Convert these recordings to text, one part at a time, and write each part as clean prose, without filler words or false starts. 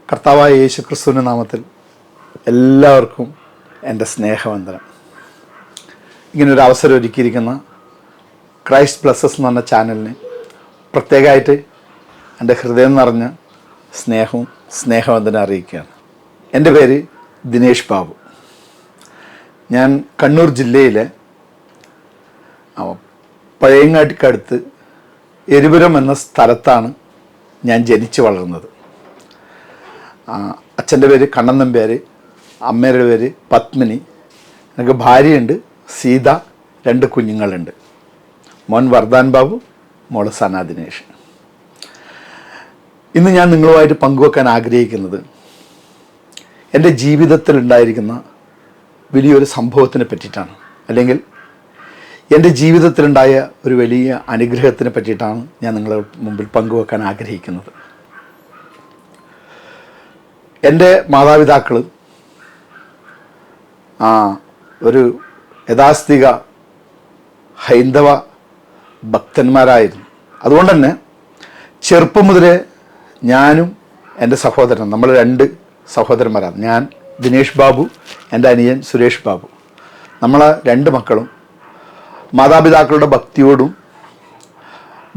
കർത്താവായ യേശു ക്രിസ്തുവിൻ്റെ നാമത്തിൽ എല്ലാവർക്കും എൻ്റെ സ്നേഹവന്ദനം. ഇങ്ങനൊരു അവസരം ഒരുക്കിയിരിക്കുന്ന ക്രൈസ്റ്റ് ബ്ലസ്സസ് എന്ന് പറഞ്ഞ ചാനലിന് പ്രത്യേകമായിട്ട് എൻ്റെ ഹൃദയം നിറഞ്ഞ സ്നേഹവന്ദനം അറിയിക്കുകയാണ്. എൻ്റെ പേര് ദിനേഷ് ബാബു. ഞാൻ കണ്ണൂർ ജില്ലയിലെ പഴയങ്ങാടിക്കടുത്ത് എരിപുരം എന്ന സ്ഥലത്താണ് ഞാൻ ജനിച്ചു വളർന്നത്. അച്ഛൻ്റെ പേര് കണ്ണൻ നമ്പ്യാർ, അമ്മയുടെ പേര് പത്മിനി. എനിക്ക് ഭാര്യയുണ്ട് സീത, 2 കുഞ്ഞുങ്ങളുണ്ട്. മോൻ വർദ്ധാൻ ബാബു, മോള് സന ദിനേഷ്. ഇന്ന് ഞാൻ നിങ്ങളുമായിട്ട് പങ്കുവെക്കാൻ ആഗ്രഹിക്കുന്നത് എൻ്റെ ജീവിതത്തിൽ ഉണ്ടായിരിക്കുന്ന വലിയൊരു സംഭവത്തിനെ പറ്റിയിട്ടാണ്, അല്ലെങ്കിൽ എൻ്റെ ജീവിതത്തിലുണ്ടായ ഒരു വലിയ അനുഗ്രഹത്തിനെ പറ്റിയിട്ടാണ് ഞാൻ നിങ്ങളുടെ മുമ്പിൽ പങ്കുവെക്കാൻ ആഗ്രഹിക്കുന്നത്. എൻ്റെ മാതാപിതാക്കൾ ഒരു യഥാസ്ഥിക ഹൈന്ദവ ഭക്തന്മാരായിരുന്നു. അതുകൊണ്ട് തന്നെ ചെറുപ്പം മുതലേ ഞാനും എൻ്റെ സഹോദരൻ, നമ്മൾ 2 സഹോദരന്മാരാണ്. ഞാൻ ദിനേഷ് ബാബു, എൻ്റെ അനിയൻ സുരേഷ് ബാബു. നമ്മളെ 2 മക്കളും മാതാപിതാക്കളുടെ ഭക്തിയോടും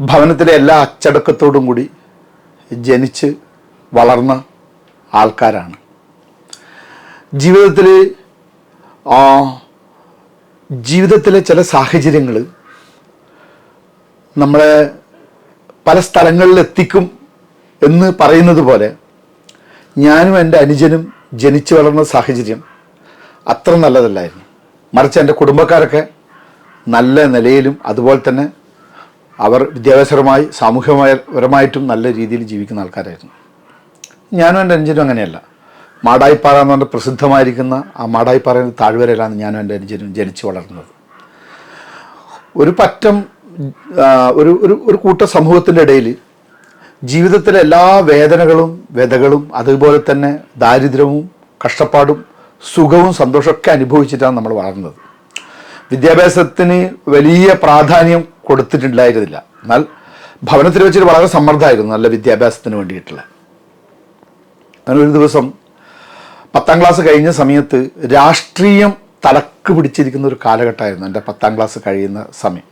ഭവനത്തിലെ എല്ലാ അച്ചടക്കത്തോടും കൂടി ജനിച്ച് വളർന്ന ആൾക്കാരാണ്. ജീവിതത്തിലെ ചില സാഹചര്യങ്ങൾ നമ്മളെ പല സ്ഥലങ്ങളിൽ എത്തിക്കും എന്ന് പറയുന്നത് പോലെ ഞാനും എൻ്റെ അനുജനും ജനിച്ചു വളർന്ന സാഹചര്യം അത്ര നല്ലതല്ലായിരുന്നു. മറിച്ച് എൻ്റെ കുടുംബക്കാരൊക്കെ നല്ല നിലയിലും അതുപോലെ തന്നെ അവർ വിദ്യാഭ്യാസപരമായി സാമൂഹികപരമായിട്ടും നല്ല രീതിയിൽ ജീവിക്കുന്ന ആൾക്കാരായിരുന്നു. ഞാനും എൻ്റെ അനുജനും അങ്ങനെയല്ല. മാടായിപ്പാറ എന്ന് പറഞ്ഞാൽ പ്രസിദ്ധമായിരിക്കുന്ന ആ മാടായിപ്പാറയുടെ താഴ്വരയിലാണ് ഞാനും എൻ്റെ അനുജനും ജനിച്ചു വളർന്നത്. ഒരു പറ്റം ഒരു കൂട്ട സമൂഹത്തിൻ്റെ ഇടയിൽ ജീവിതത്തിലെ എല്ലാ വേദനകളും വ്യതകളും അതുപോലെ തന്നെ ദാരിദ്ര്യവും കഷ്ടപ്പാടും സുഖവും സന്തോഷമൊക്കെ അനുഭവിച്ചിട്ടാണ് നമ്മൾ വളർന്നത്. വിദ്യാഭ്യാസത്തിന് വലിയ പ്രാധാന്യം കൊടുത്തിട്ടുണ്ടായിരുന്നില്ല. എന്നാൽ ഭവനത്തിൽ വെച്ചിട്ട് വളരെ സമ്മർദ്ദമായിരുന്നു നല്ല വിദ്യാഭ്യാസത്തിന് വേണ്ടിയിട്ടുള്ള. അങ്ങനെ ഒരു ദിവസം 10ാം ക്ലാസ് കഴിഞ്ഞ സമയത്ത് രാഷ്ട്രീയം തലക്ക് പിടിച്ചിരിക്കുന്ന ഒരു കാലഘട്ടമായിരുന്നു എൻ്റെ 10ാം ക്ലാസ് കഴിയുന്ന സമയം.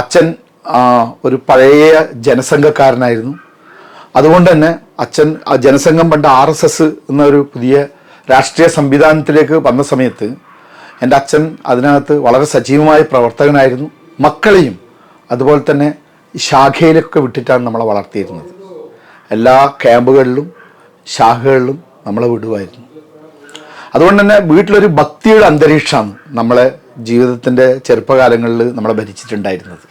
അച്ഛൻ ഒരു പഴയ ജനസംഘക്കാരനായിരുന്നു. അതുകൊണ്ട് തന്നെ അച്ഛൻ ജനസംഘം പണ്ട് RSS എന്നൊരു പുതിയ രാഷ്ട്രീയ സംവിധാനത്തിലേക്ക് വന്ന സമയത്ത് എൻ്റെ അച്ഛൻ അതിനകത്ത് വളരെ സജീവമായ പ്രവർത്തകനായിരുന്നു. മക്കളെയും അതുപോലെ തന്നെ ശാഖയിലൊക്കെ വിട്ടിട്ടാണ് നമ്മളെ വളർത്തിയിരുന്നത്. എല്ലാ ക്യാമ്പുകളിലും ശാഖകളിലും നമ്മളെ വിടുമായിരുന്നു. അതുകൊണ്ട് തന്നെ വീട്ടിലൊരു ഭക്തിയുടെ അന്തരീക്ഷമാണ് നമ്മളെ ജീവിതത്തിൻ്റെ ചെറുപ്പകാലങ്ങളിൽ നമ്മളെ ഭരിച്ചിട്ടുണ്ടായിരുന്നത്.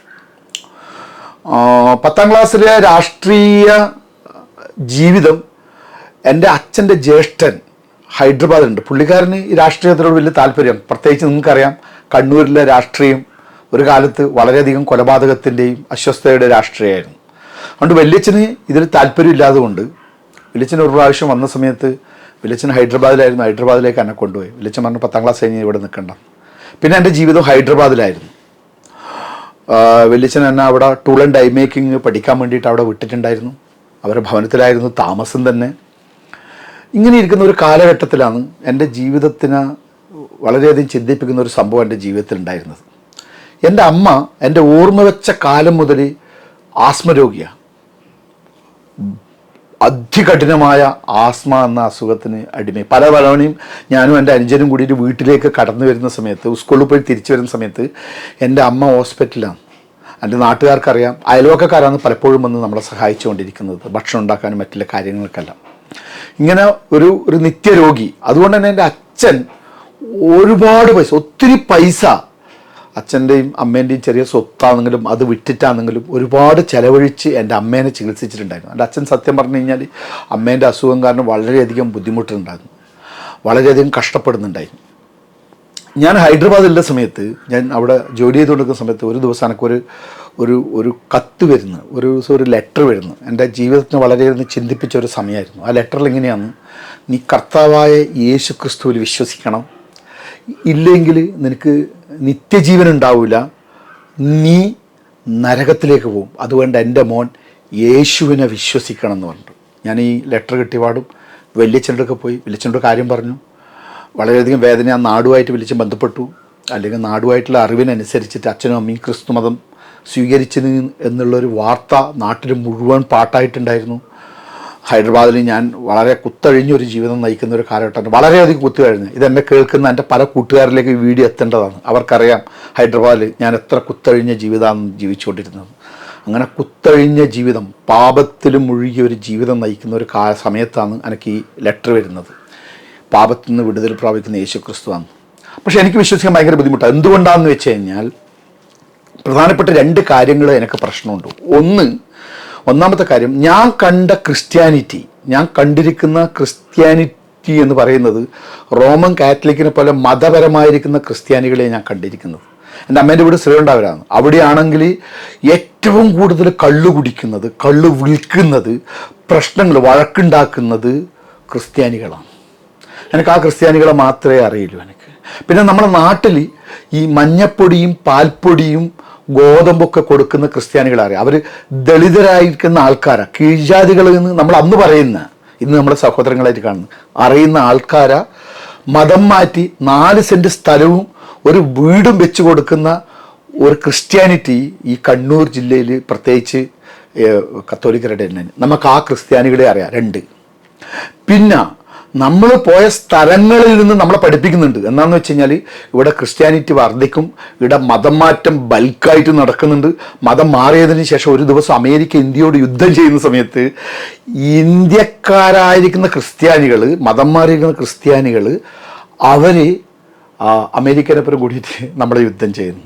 10ാം ക്ലാസ്സിലെ രാഷ്ട്രീയ ജീവിതം എൻ്റെ അച്ഛൻ്റെ ജ്യേഷ്ഠൻ ഹൈദരാബാദിലുണ്ട്. പുള്ളിക്കാരന് ഈ രാഷ്ട്രീയത്തിനോട് വലിയ താല്പര്യം. പ്രത്യേകിച്ച് നിങ്ങൾക്കറിയാം, കണ്ണൂരിലെ രാഷ്ട്രീയം ഒരു കാലത്ത് വളരെയധികം കൊലപാതകത്തിൻ്റെയും അസ്വസ്ഥതയുടെ രാഷ്ട്രീയമായിരുന്നു. അതുകൊണ്ട് വല്യച്ഛന് ഇതിൽ താല്പര്യമില്ലാതെ കൊണ്ട് വല്യച്ഛൻ ഒരു പ്രാവശ്യം വന്ന സമയത്ത് വല്യച്ഛൻ ഹൈദരാബാദിലായിരുന്നു. ഹൈദരാബാദിലേക്ക് എന്നെ കൊണ്ടുപോയി. വല്യച്ഛൻ പറഞ്ഞു 10ാം ക്ലാസ് കഴിഞ്ഞ് ഇവിടെ നിൽക്കണ്ട. പിന്നെ എൻ്റെ ജീവിതം ഹൈദരാബാദിലായിരുന്നു. വല്യച്ഛൻ എന്നെ അവിടെ ടൂൾ ആൻഡ് ഡൈ മേക്കിംഗ് പഠിക്കാൻ വേണ്ടിയിട്ട് അവിടെ വിട്ടിട്ടുണ്ടായിരുന്നു. അവരുടെ ഭവനത്തിലായിരുന്നു താമസം തന്നെ. ഇങ്ങനെ ഇരിക്കുന്ന ഒരു കാലഘട്ടത്തിലാണ് എൻ്റെ ജീവിതത്തിന് വളരെയധികം ചിന്തിപ്പിക്കുന്ന ഒരു സംഭവം എൻ്റെ ജീവിതത്തിൽ ഉണ്ടായിരുന്നത്. എൻ്റെ അമ്മ എൻ്റെ ഓർമ്മ വെച്ച കാലം മുതൽ ആസ്മ രോഗിയാണ്. അതികഠിനമായ ആസ്മ എന്ന അസുഖത്തിന് അടിമ. പല തവണയും ഞാനും എൻ്റെ അനുജനും കൂടിയിട്ട് വീട്ടിലേക്ക് കടന്നു വരുന്ന സമയത്ത്, സ്കൂളിൽ പോയി തിരിച്ചു വരുന്ന സമയത്ത് എൻ്റെ അമ്മ ഹോസ്പിറ്റലിലാണ്. എൻ്റെ നാട്ടുകാർക്കറിയാം, അയൽവക്കക്കാരാണ് പലപ്പോഴും വന്ന് നമ്മളെ സഹായിച്ചുകൊണ്ടിരിക്കുന്നത് ഭക്ഷണം ഉണ്ടാക്കാനും മറ്റുള്ള കാര്യങ്ങൾക്കെല്ലാം. ഇങ്ങനെ ഒരു നിത്യരോഗി. അതുകൊണ്ട് തന്നെ എൻ്റെ അച്ഛൻ ഒരുപാട് പൈസ, ഒത്തിരി പൈസ, അച്ഛൻ്റെയും അമ്മേൻ്റെയും ചെറിയ സ്വത്താണെങ്കിലും അത് വിറ്റിട്ടാണെങ്കിലും ഒരുപാട് ചിലവഴിച്ച് എൻ്റെ അമ്മേനെ ചികിത്സിച്ചിട്ടുണ്ടായിരുന്നു. എൻ്റെ അച്ഛൻ സത്യം പറഞ്ഞു കഴിഞ്ഞാൽ അമ്മേൻ്റെ അസുഖം കാരണം വളരെയധികം ബുദ്ധിമുട്ടുണ്ടായിരുന്നു, വളരെയധികം കഷ്ടപ്പെടുന്നുണ്ടായിരുന്നു. ഞാൻ ഹൈദരാബാദിലുള്ള സമയത്ത്, ഞാൻ അവിടെ ജോലി ചെയ്തുകൊണ്ടിരിക്കുന്ന സമയത്ത് ഒരു ദിവസം എനിക്കൊരു ഒരു കത്ത് വരുന്നു, ഒരു ദിവസം ഒരു ലെറ്റർ വരുന്നു. എൻ്റെ ജീവിതത്തിന് വളരെയധികം ചിന്തിപ്പിച്ച ഒരു സമയമായിരുന്നു. ആ ലെറ്ററിൽ എങ്ങനെയാണ്, നീ കർത്താവായ യേശു ക്രിസ്തുവിൽ വിശ്വസിക്കണം, ഇല്ലെങ്കിൽ നിനക്ക് നിത്യജീവൻ ഉണ്ടാവില്ല, നീ നരകത്തിലേക്ക് പോകും. അതുകൊണ്ട് എൻ്റെ മോൻ യേശുവിനെ വിശ്വസിക്കണം എന്ന് പറഞ്ഞു. ഞാൻ ഈ ലെറ്റർ കിട്ടിയപാടും വലിയച്ഛൻ്റെ പോയി വലിയച്ഛനോട് കാര്യം പറഞ്ഞു. വളരെയധികം വേദന. ആ നാടുമായിട്ട് വലിയച്ഛൻ ബന്ധപ്പെട്ടു. അല്ലെങ്കിൽ നാടുമായിട്ടുള്ള അറിവിനനുസരിച്ചിട്ട് അച്ഛനും അമ്മയും ക്രിസ്തു മതം സ്വീകരിച്ചത് എന്നുള്ളൊരു വാർത്ത നാട്ടിൽ മുഴുവൻ പാട്ടായിട്ടുണ്ടായിരുന്നു. ഹൈദരാബാദിൽ ഞാൻ വളരെ കുത്തഴിഞ്ഞൊരു ജീവിതം നയിക്കുന്ന ഒരു കാലഘട്ടമാണ്. വളരെയധികം കുത്തുകഴിഞ്ഞ് ഇതെന്നെ കേൾക്കുന്ന എൻ്റെ പല കൂട്ടുകാരിലേക്ക് ഈ വീഡിയോ എത്തേണ്ടതാണ്. അവർക്കറിയാം ഹൈദരാബാദിൽ ഞാൻ എത്ര കുത്തഴിഞ്ഞ ജീവിതമാണ് ജീവിച്ചുകൊണ്ടിരുന്നത്. അങ്ങനെ കുത്തഴിഞ്ഞ ജീവിതം, പാപത്തിൽ മുഴുകിയ ഒരു ജീവിതം നയിക്കുന്ന ഒരു സമയത്താണ് എനിക്ക് ഈ ലെറ്റർ വരുന്നത്. പാപത്തിൽ നിന്ന് വിടുതൽ പ്രാപിക്കുന്ന യേശു ക്രിസ്തുവാണ്. പക്ഷേ എനിക്ക് വിശ്വസിക്കാൻ ഭയങ്കര ബുദ്ധിമുട്ടാണ്. എന്തുകൊണ്ടാണെന്ന് വെച്ച് കഴിഞ്ഞാൽ പ്രധാനപ്പെട്ട 2 കാര്യങ്ങൾ എനിക്ക് പ്രശ്നമുണ്ട്. ഒന്നാമത്തെ കാര്യം, ഞാൻ കണ്ട ക്രിസ്ത്യാനിറ്റി, ഞാൻ കണ്ടിരിക്കുന്ന ക്രിസ്ത്യാനിറ്റി എന്ന് പറയുന്നത് റോമൻ കാത്തലിക്കിനെ പോലെ മതപരമായിരിക്കുന്ന ക്രിസ്ത്യാനികളെ ഞാൻ കണ്ടിരിക്കുന്നത്. എൻ്റെ അമ്മേൻ്റെ വീട് ശ്രീകണ്ഠപുരമാണ്. അവിടെയാണെങ്കിൽ ഏറ്റവും കൂടുതൽ കള്ള് കുടിക്കുന്നത്, കള്ള് വിൽക്കുന്നത്, പ്രശ്നങ്ങൾ വഴക്കുണ്ടാക്കുന്നത് ക്രിസ്ത്യാനികളാണ്. എനിക്ക് ആ ക്രിസ്ത്യാനികളെ മാത്രമേ അറിയുള്ളൂ എനിക്ക്. പിന്നെ നമ്മുടെ നാട്ടിൽ ഈ മഞ്ഞപ്പൊടിയും പാൽപ്പൊടിയും ഗോതമ്പൊക്കെ കൊടുക്കുന്ന ക്രിസ്ത്യാനികളെ അറിയാം. അവർ ദളിതരായിരിക്കുന്ന ആൾക്കാരാ, കീഴ്ജാതികളിൽ നിന്ന് നമ്മൾ അന്ന് പറയുന്ന, ഇന്ന് നമ്മുടെ സഹോദരങ്ങളായിട്ട് കാണുന്ന അറിയുന്ന ആൾക്കാരാ മതം മാറ്റി 4 സെൻറ്റ് സ്ഥലവും ഒരു വീടും വെച്ച് കൊടുക്കുന്ന ഒരു ക്രിസ്ത്യാനിറ്റി ഈ കണ്ണൂർ ജില്ലയിൽ പ്രത്യേകിച്ച് കത്തോലിക്കരുടെ നമുക്ക് ആ ക്രിസ്ത്യാനികളെ അറിയാം. 2. പിന്നെ നമ്മൾ പോയ സ്ഥലങ്ങളിൽ നിന്ന് നമ്മളെ പഠിപ്പിക്കുന്നുണ്ട്. എന്താണെന്ന് വെച്ച് കഴിഞ്ഞാൽ ഇവിടെ ക്രിസ്ത്യാനിറ്റി വർദ്ധിക്കും, ഇവിടെ മതം മാറ്റം ബൾക്കായിട്ട് നടക്കുന്നുണ്ട്. മതം മാറിയതിന് ശേഷം ഒരു ദിവസം അമേരിക്ക ഇന്ത്യയോട് യുദ്ധം ചെയ്യുന്ന സമയത്ത് ഇന്ത്യക്കാരായിരിക്കുന്ന ക്രിസ്ത്യാനികൾ, മതം മാറിയിരിക്കുന്ന ക്രിസ്ത്യാനികൾ, അവർ അമേരിക്കനൊപ്പം കൂടിയിട്ട് നമ്മുടെ യുദ്ധം ചെയ്യുന്നു.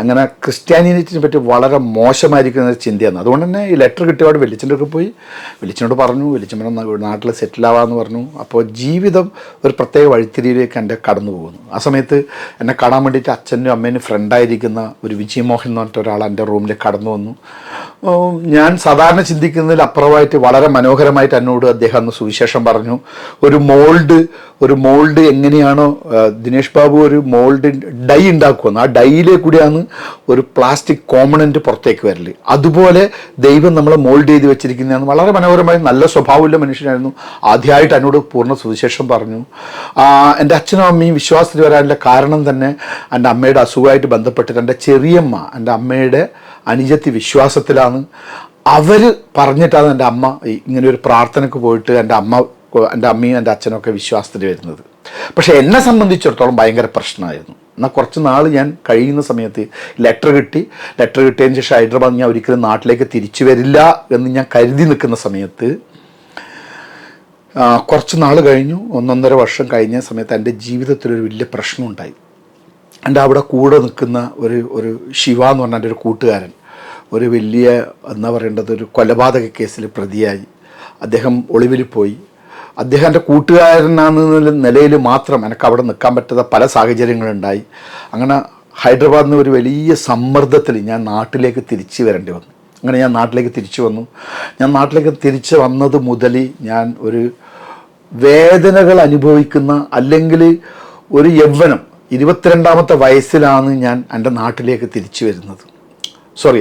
അങ്ങനെ ക്രിസ്ത്യാനിറ്റിനെ പറ്റി വളരെ മോശമായിരിക്കുന്ന ഒരു ചിന്തയാണ്. അതുകൊണ്ട് തന്നെ ഈ ലെറ്റർ കിട്ടിയപാട് വെളിച്ചൻ്റെ ഒക്കെ പോയി വെളിച്ചനോട് പറഞ്ഞു. വെളിച്ചമ്മ നാട്ടിൽ സെറ്റിലാവാമെന്ന് പറഞ്ഞു. അപ്പോൾ ജീവിതം ഒരു പ്രത്യേക വഴിത്തിരിയിലേക്ക് എൻ്റെ കടന്നു പോകുന്നു. ആ സമയത്ത് എന്നെ കാണാൻ വേണ്ടിയിട്ട് അച്ഛനും അമ്മേനും ഫ്രണ്ടായിരിക്കുന്ന ഒരു വിജയമോഹൻ എന്ന് പറഞ്ഞിട്ട് ഒരാൾ എൻ്റെ റൂമിലേക്ക് കടന്നു വന്നു. ഞാൻ സാധാരണ ചിന്തിക്കുന്നതിൽ അപ്പുറമായിട്ട് വളരെ മനോഹരമായിട്ട് എന്നോട് അദ്ദേഹം അന്ന് സുവിശേഷം പറഞ്ഞു. ഒരു മോൾഡ് എങ്ങനെയാണോ ദിനേഷ് ബാബു ഒരു മോൾഡ് ഡൈ ഉണ്ടാക്കുമെന്ന്, ആ ഡൈയിലെ കൂടിയാണ് ഒരു പ്ലാസ്റ്റിക് കോമ്പണന്റ് പുറത്തേക്ക് വരല്. അതുപോലെ ദൈവം നമ്മളെ മോൾഡ് ചെയ്ത് വെച്ചിരിക്കുന്നതാണ്. വളരെ മനോഹരമായി നല്ല സ്വഭാവമുള്ള മനുഷ്യനായിരുന്നു. ആദ്യമായിട്ട് എന്നോട് പൂർണ്ണ സുവിശേഷം പറഞ്ഞു. എൻ്റെ അച്ഛനും അമ്മയും വിശ്വാസത്തിൽ വരാനുള്ള കാരണം തന്നെ എൻ്റെ അമ്മയുടെ അസുഖമായിട്ട് ബന്ധപ്പെട്ടിട്ട് എൻ്റെ ചെറിയമ്മ, എൻ്റെ അമ്മയുടെ അനുജത്തി വിശ്വാസത്തിലാണ്. അവർ പറഞ്ഞിട്ടാണ് എൻ്റെ അമ്മ ഇങ്ങനെ ഒരു പ്രാർത്ഥനയ്ക്ക് പോയിട്ട് എൻ്റെ അമ്മയും എൻ്റെ അച്ഛനൊക്കെ വിശ്വാസത്തിൽ വരുന്നത്. പക്ഷേ എന്നെ സംബന്ധിച്ചിടത്തോളം ഭയങ്കര പ്രശ്നമായിരുന്നു. എന്നാൽ കുറച്ച് നാൾ ഞാൻ കഴിയുന്ന സമയത്ത് ലെറ്റർ കിട്ടിയതിന് ശേഷം ഹൈദരാബാദ് ഞാൻ ഒരിക്കലും നാട്ടിലേക്ക് തിരിച്ചു വരില്ല എന്ന് ഞാൻ കരുതി നിൽക്കുന്ന സമയത്ത് കുറച്ച് നാൾ കഴിഞ്ഞു, 1.5 വർഷം കഴിഞ്ഞ സമയത്ത് എൻ്റെ ജീവിതത്തിലൊരു വലിയ പ്രശ്നം ഉണ്ടായി. എൻ്റെ അവിടെ കൂടെ നിൽക്കുന്ന ഒരു ശിവ എന്ന് പറഞ്ഞ എൻ്റെ ഒരു കൂട്ടുകാരൻ ഒരു വലിയ എന്താ പറയേണ്ടത് ഒരു കൊലപാതക കേസിൽ പ്രതിയായി. അദ്ദേഹം ഒളിവിൽ പോയി. അദ്ദേഹം എൻ്റെ കൂട്ടുകാരനാണെന്ന നിലയിൽ മാത്രം എനിക്ക് അവിടെ നിൽക്കാൻ പറ്റാത്ത പല സാഹചര്യങ്ങളുണ്ടായി. അങ്ങനെ ഹൈദരാബാദിൽ നിന്ന് ഒരു വലിയ സമ്മർദ്ദത്തിൽ ഞാൻ നാട്ടിലേക്ക് തിരിച്ചു വരേണ്ടി വന്നു. അങ്ങനെ ഞാൻ നാട്ടിലേക്ക് തിരിച്ചു വന്നു. ഞാൻ നാട്ടിലേക്ക് തിരിച്ചു വന്നത് മുതൽ ഞാൻ ഒരു വേദനകൾ അനുഭവിക്കുന്ന, അല്ലെങ്കിൽ ഒരു യൗവനം 22ാമത്തെ വയസ്സിലാണ് ഞാൻ എൻ്റെ നാട്ടിലേക്ക് തിരിച്ചു വരുന്നത്.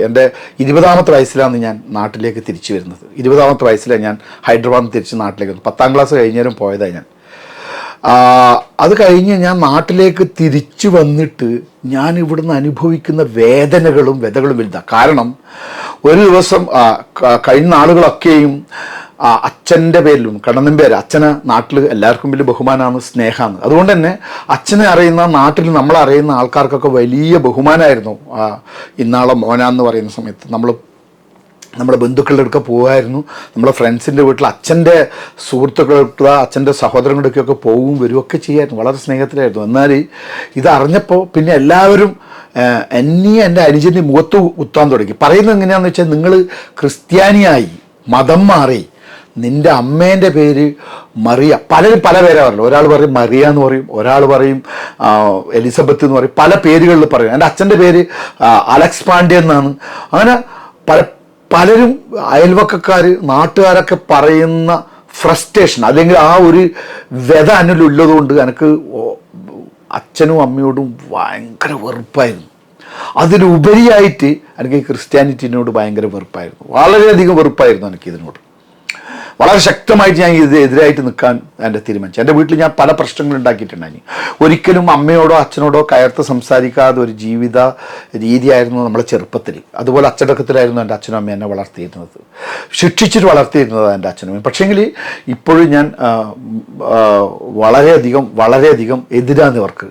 എൻ്റെ 20ാമത്തെ വയസ്സിലാണ് ഞാൻ നാട്ടിലേക്ക് തിരിച്ചു വരുന്നത്. 20ാമത്തെ വയസ്സിലാണ് ഞാൻ ഹൈദരാബാദിൽ നിന്ന് തിരിച്ച് നാട്ടിലേക്ക് വന്നത്. 10ാം ക്ലാസ് കഴിഞ്ഞേരം പോയതാണ് ഞാൻ. അത് കഴിഞ്ഞ് ഞാൻ നാട്ടിലേക്ക് തിരിച്ചു വന്നിട്ട് ഞാൻ ഇവിടുന്ന് അനുഭവിക്കുന്ന വേദനകളും വലുതാണ്. കാരണം ഒരു ദിവസം കഴിഞ്ഞ നാളുകളൊക്കെയും അച്ഛൻ്റെ പേരിലും കണ്ണനമ്പേര്, അച്ഛനെ നാട്ടിൽ എല്ലാവർക്കും വലിയ ബഹുമാനമാണ്, സ്നേഹമാണ്. അതുകൊണ്ട് തന്നെ അച്ഛനെ അറിയുന്ന നാട്ടിൽ നമ്മളറിയുന്ന ആൾക്കാർക്കൊക്കെ വലിയ ബഹുമാനമായിരുന്നു. ഇന്നാളെ മോനാന്ന് പറയുന്ന സമയത്ത് നമ്മുടെ ബന്ധുക്കളുടെ അടുക്ക പോകുമായിരുന്നു. നമ്മുടെ ഫ്രണ്ട്സിൻ്റെ വീട്ടിൽ അച്ഛൻ്റെ സുഹൃത്തുക്കളുടെ അച്ഛൻ്റെ സഹോദരങ്ങളുടെ അടുക്കൊക്കെ പോവും വരുമൊക്കെ ചെയ്യായിരുന്നു. വളരെ സ്നേഹത്തിലായിരുന്നു. എന്നാൽ ഇതറിഞ്ഞപ്പോൾ പിന്നെ എല്ലാവരും എന്നെയും എൻ്റെ അനുജൻ്റെ മുഖത്ത് കുത്താൻ തുടങ്ങി. പറയുന്നത് എങ്ങനെയാണെന്ന് വെച്ചാൽ, നിങ്ങൾ ക്രിസ്ത്യാനിയായി മതം മാറി, നിൻ്റെ അമ്മേൻ്റെ പേര് മറിയ, പലരും പല പേരാ പറഞ്ഞു. ഒരാൾ പറയും മറിയ എന്ന് പറയും, ഒരാൾ പറയും എലിസബത്ത് എന്ന് പറയും, പല പേരുകളിൽ പറയും. എൻ്റെ അച്ഛൻ്റെ പേര് അലക്സ് പാണ്ഡ്യ എന്നാണ്. അങ്ങനെ പലരും അയൽവക്കക്കാർ നാട്ടുകാരൊക്കെ പറയുന്ന ഫ്രസ്ട്രേഷൻ അല്ലെങ്കിൽ ആ ഒരു വ്യത എന്നിലുള്ളതുകൊണ്ട് എനിക്ക് അച്ഛനും അമ്മയോടും ഭയങ്കര വെറുപ്പായിരുന്നു. അതിലുപരിയായിട്ട് എനിക്ക് ക്രിസ്ത്യാനിറ്റിനോട് ഭയങ്കര വെറുപ്പായിരുന്നു, വളരെയധികം വെറുപ്പായിരുന്നു എനിക്കിതിനോട്. വളരെ ശക്തമായിട്ട് ഞാൻ എതിരായിട്ട് നിൽക്കാൻ എൻ്റെ തീരുമാനിച്ചു. എൻ്റെ വീട്ടിൽ ഞാൻ പല പ്രശ്നങ്ങൾ ഉണ്ടാക്കിയിട്ടുണ്ടായി. ഒരിക്കലും അമ്മയോടോ അച്ഛനോടോ കയർത്ത് സംസാരിക്കാതെ ഒരു ജീവിത രീതിയായിരുന്നു നമ്മുടെ ചെറുപ്പത്തിൽ. അതുപോലെ അച്ചടക്കത്തിലായിരുന്നു എൻ്റെ അച്ഛനും അമ്മയും എന്നെ വളർത്തിയിരുന്നത്, ശിക്ഷിച്ചിട്ട് വളർത്തിയിരുന്നത് എൻ്റെ അച്ഛനും അമ്മയും. പക്ഷേങ്കിൽ ഇപ്പോഴും ഞാൻ വളരെയധികം എതിരാണ് ഇവർക്ക്.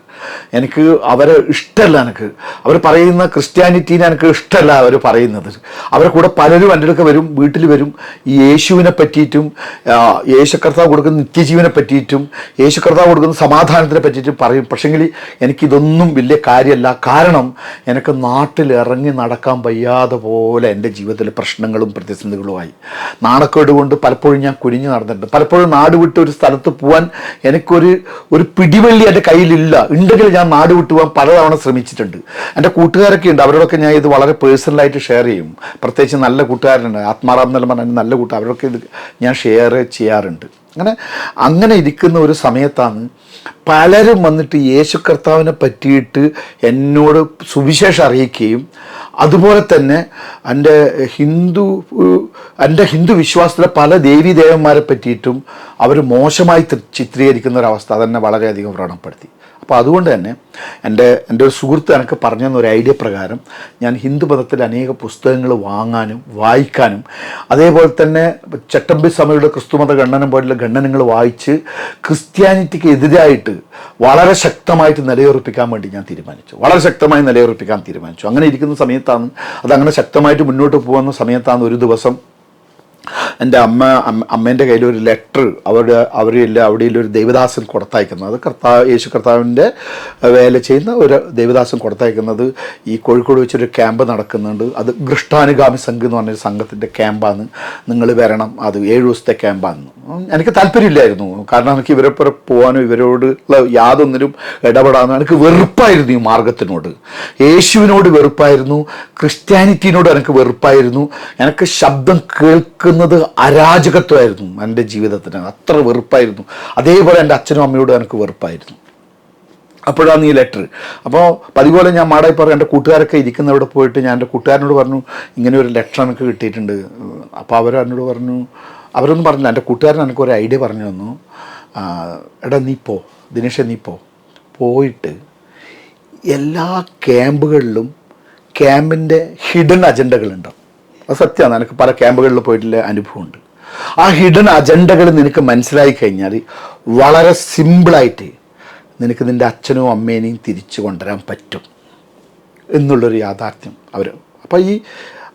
എനിക്ക് അവരെ ഇഷ്ടമല്ല. എനിക്ക് അവർ പറയുന്ന ക്രിസ്ത്യാനിറ്റീനെ എനിക്ക് ഇഷ്ടമല്ല അവർ പറയുന്നത്. അവരെ കൂടെ പലരും എൻ്റെ അടുക്ക വരും, വീട്ടിൽ വരും, ഈ യേശുവിനെ പറ്റിയിട്ടും യേശു കർത്താവ് കൊടുക്കുന്ന നിത്യജീവനെ പറ്റിയിട്ടും യേശു കർത്താവ് കൊടുക്കുന്ന സമാധാനത്തിനെ പറ്റിയിട്ടും പറയും. പക്ഷേങ്കിൽ എനിക്കിതൊന്നും വലിയ കാര്യമല്ല. കാരണം എനിക്ക് നാട്ടിൽ ഇറങ്ങി നടക്കാൻ വയ്യാതെ പോലെ എൻ്റെ ജീവിതത്തിൽ പ്രശ്നങ്ങളും പ്രതിസന്ധികളുമായി. നാണക്കേട് കൊണ്ട് പലപ്പോഴും ഞാൻ കുനിഞ്ഞു നടന്നിട്ടുണ്ട്. പലപ്പോഴും നാട് വിട്ട് ഒരു സ്ഥലത്ത് പോകാൻ എനിക്കൊരു പിടിവള്ളി എൻ്റെ കയ്യിലില്ല. ഉണ്ടെങ്കിൽ ഞാൻ നാട് വിട്ടു പോകാൻ പലതവണ ശ്രമിച്ചിട്ടുണ്ട്. എൻ്റെ കൂട്ടുകാരൊക്കെ ഉണ്ട്, അവരോടൊക്കെ ഞാൻ ഇത് വളരെ പേഴ്സണലായിട്ട് ഷെയർ ചെയ്യും. പ്രത്യേകിച്ച് നല്ല കൂട്ടുകാരുണ്ട്, ആത്മാറാം എന്നെല്ലാം പറഞ്ഞാൽ നല്ല കൂട്ടുകാർ, അവരൊക്കെ ഇത് ഞാൻ ഷെയർ ചെയ്യാറുണ്ട്. അങ്ങനെ ഇരിക്കുന്ന ഒരു സമയത്താണ് പലരും വന്നിട്ട് യേശു കർത്താവിനെ പറ്റിയിട്ട് എന്നോട് സുവിശേഷം അറിയിക്കുകയും അതുപോലെ തന്നെ എൻ്റെ ഹിന്ദു വിശ്വാസത്തിലെ പല ദേവീദേവന്മാരെ പറ്റിയിട്ടും അവർ മോശമായി ചിത്രീകരിക്കുന്ന ഒരവസ്ഥ അതെന്നെ വളരെയധികം വ്രണപ്പെടുത്തി. അപ്പോൾ അതുകൊണ്ട് തന്നെ എൻ്റെ ഒരു സുഹൃത്ത് എനിക്ക് പറഞ്ഞു തന്ന ഒരു ഐഡിയ പ്രകാരം ഞാൻ ഹിന്ദു മതത്തിലെ അനേക പുസ്തകങ്ങൾ വാങ്ങാനും വായിക്കാനും അതേപോലെ തന്നെ ചട്ടമ്പി സ്വാമിയുടെ ക്രിസ്തുമത ഖണ്ഡനം പോലുള്ള ഖണ്ഡനങ്ങൾ വായിച്ച് ക്രിസ്ത്യാനിറ്റിക്ക് എതിരായിട്ട് വളരെ ശക്തമായിട്ട് നിലയുറപ്പിക്കാൻ വേണ്ടി ഞാൻ തീരുമാനിച്ചു. വളരെ ശക്തമായി നിലയുറപ്പിക്കാൻ തീരുമാനിച്ചു. അങ്ങനെ ഇരിക്കുന്ന സമയത്താണ്, അതങ്ങനെ ശക്തമായിട്ട് മുന്നോട്ട് പോകുന്ന സമയത്താണ് ഒരു ദിവസം എൻ്റെ അമ്മേൻ്റെ കയ്യിലൊരു ലെറ്റർ അവിടെയുള്ള ഒരു ദേവദാസൻ കൊടുത്തയക്കുന്നത്. അത് യേശു കർത്താവിൻ്റെ വേല ചെയ്യുന്ന ഒരു ദേവദാസൻ കൊടുത്തയക്കുന്നത് ഈ കോഴിക്കോട് വെച്ചൊരു ക്യാമ്പ് നടക്കുന്നുണ്ട്. അത് ഗൃഷ്ടാനുഗാമി സംഘം എന്ന് പറഞ്ഞൊരു സംഘത്തിൻ്റെ ക്യാമ്പാണ്, നിങ്ങൾ വരണം, അത് 7 ദിവസത്തെ ക്യാമ്പാണ്. എനിക്ക് താല്പര്യമില്ലായിരുന്നു. കാരണം എനിക്ക് ഇവരെ പോകാനും ഇവരോടുള്ള യാതൊന്നിനും ഇടപെടാനും എനിക്ക് വെറുപ്പായിരുന്നു. ഈ മാർഗത്തിനോട്, യേശുവിനോട് വെറുപ്പായിരുന്നു, ക്രിസ്ത്യാനിറ്റിനോട് എനിക്ക് വെറുപ്പായിരുന്നു. എനിക്ക് ശബ്ദം കേൾക്കുന്നത് അരാജകത്വമായിരുന്നു എൻ്റെ ജീവിതത്തിന്, അത്ര വെറുപ്പായിരുന്നു. അതേപോലെ എൻ്റെ അച്ഛനും അമ്മയോടും എനിക്ക് വെറുപ്പായിരുന്നു. അപ്പോഴാണ് ഈ ലെറ്റർ. അപ്പോൾ അതുപോലെ ഞാൻ മാടായി പറഞ്ഞു, എൻ്റെ കൂട്ടുകാരൊക്കെ ഇരിക്കുന്നവിടെ പോയിട്ട് ഞാൻ എൻ്റെ കൂട്ടുകാരനോട് പറഞ്ഞു, ഇങ്ങനെ ഒരു ലെറ്റർ എനിക്ക് കിട്ടിയിട്ടുണ്ട്. അപ്പോൾ അവരെന്നോട് പറഞ്ഞു, അവരൊന്നും പറഞ്ഞില്ല, എൻ്റെ കൂട്ടുകാരൻ എനിക്കൊരു ഐഡിയ പറഞ്ഞു തന്നു. എടാ ദിനേശ നീ പോയിട്ട് എല്ലാ ക്യാമ്പുകളിലും ക്യാമ്പിൻ്റെ ഹിഡൻ അജണ്ടകളുണ്ടാവും. അത് സത്യമാണ്, എനിക്ക് പല ക്യാമ്പുകളിൽ പോയിട്ടുള്ള അനുഭവമുണ്ട്. ആ ഹിഡൻ അജണ്ടകൾ നിനക്ക് മനസ്സിലായി കഴിഞ്ഞാൽ വളരെ സിമ്പിളായിട്ട് നിനക്ക് നിൻ്റെ അച്ഛനും അമ്മേനെയും തിരിച്ചു കൊണ്ടുവരാൻ പറ്റും എന്നുള്ളൊരു യാഥാർത്ഥ്യം അവർ. അപ്പോൾ